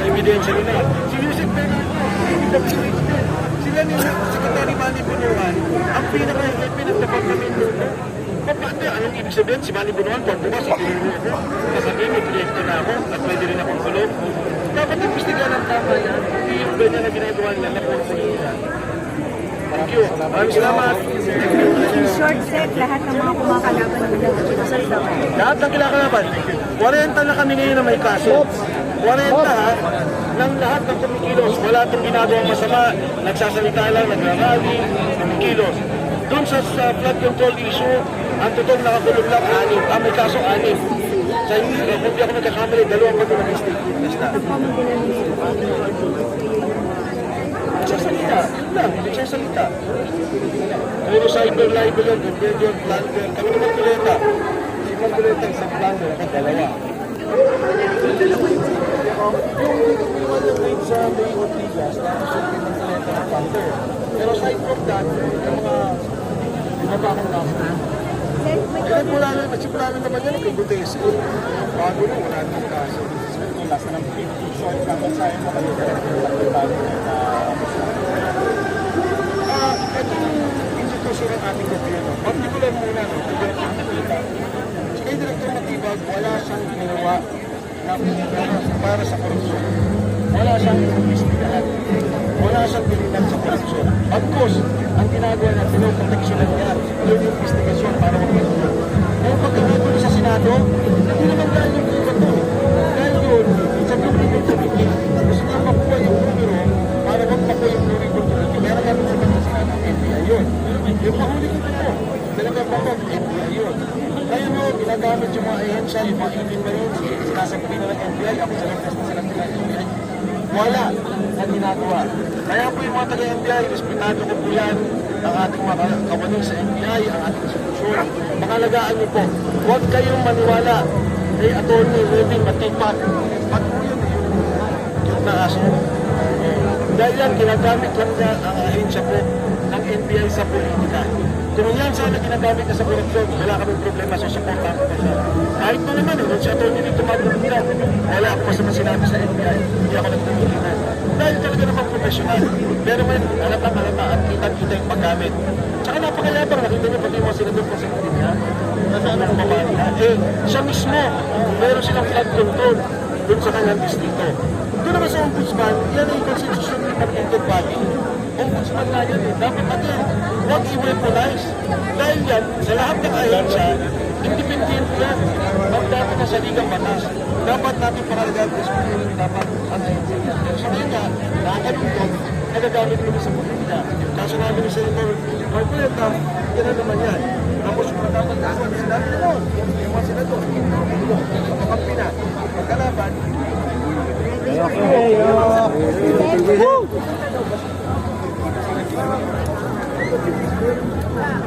ebidensya nila. Si Yusek Bernardo, sila ni Secretary Manny Bunuan, ang pinagtapat namin doon. Paano, anong ibig sabihin? Si Manny Bunuan, pag bukas, itinuro ko. Kasabihin, may proyekto na ako at pwede rin akong kulong. Dapat imbestigahan ang tama yan. Hindi yung ganyan na ginagawa nila na po sa nila. Thank you. Maraming salamat. Short set, lahat ng mga kumakalaban nila. Lahat ng kinakalaban. 40 na kami ngayon na may kaso. 40 ha, ng lahat ng kumikilos. Wala itong ginagawang masama. Nagsasalita lang, nagrarally, kumikilos. Doon sa flood control issue, ang totoong nakakulong lang 6. May kaso 6. Sa hindi, kung di ako nagkakamali, 2 pa doon ang state witness na. Nagsasalita, yun lang, nagsasalita. Pero cyber libel yun, compared yun, plunder. Kami naman Kuleta. Si Kuleta, isang plunder, ako 2. Yung grade sa May Ortigas, nakasipin ng Kuleta ng plunder. Pero aside from that, yung mga mabakang kaso. Kaya nagsimula na naman yan kay Gutese. Bago na, wala nang kaso. Last na ng 50 short naman sa akin, makalimutan ng bago na ito yung institusyon ng ating gobyerno. Particular muna, no, kung direktang nakita. Si kay Direktor Matibag, wala siyang ginawa para sa korupsyon. Wala siyang investigahan. Wala siyang dilinan sa korupsyon. Of course, ang ginagawa na pinoproteksyonan niya, yung investigasyon para magpatuloy. Kaya pagkakagulo sa Senado, hindi naman dahil yung iba to. Dahil yun, sa Public Committee, gusto niya makuha yung numero para magpakuha yung numero. Kaya nagamit sa mga Senado, NBI yun. Yung mahuli ko ito, talagang bakit NBI yun. Kaya mo, ginagamit yung mga ahensya, yung mga Indian Marines, sinasabi na ng NBI, ako sa lang test na sila ng NBI. Wala na ginagawa. Kaya po yung mga taga-NBI, respetado ko po yan, ang ating mga kawanin sa NBI, ang ating institusyon. Makalagaan niyo po, huwag kayong maniwala kay Atty. Ruben Matipak. Pag po yun, yung naaso. Dahil yan, ginagamit lang niya ang ahensya po ng NBI sa politika. Kung yan sana ginagamit na sa korupsyon, wala kaming problema sa supportan ko siya. Kahit mo naman, nung si Atty. dito magpapagpira, wala ako masama sinabi sa NBI, hindi ako nagpapagpira. Dahil talaga naman professional. Pero may alatang at kita-kita yung paggamit. Tsaka napakayabang, nakita niyo pati yung mga senador po sa niya, nasaan ang babae niya. Siya mismo, meron silang flood control dun sa kanyang distrito. Doon naman sa ombudsman, yan ay constitution ng mandated body. Ombudsman na yan Dapat again, huwag i-weaponize. Dahil yan, sa lahat ng ahensya, independent yan. Dapat na sa ligang batas. Dapat natin pakalagaan responsibility dapat ang ahensya yan. So ngayon nga, nakakalungkot, nagagamit kami sa politika. Kaso namin ni Senator Marcoleta, yan na naman yan. Tapos kung dapat kasan, sinabi naman, yung mga senador, kakampi na, magkalaban, Okay.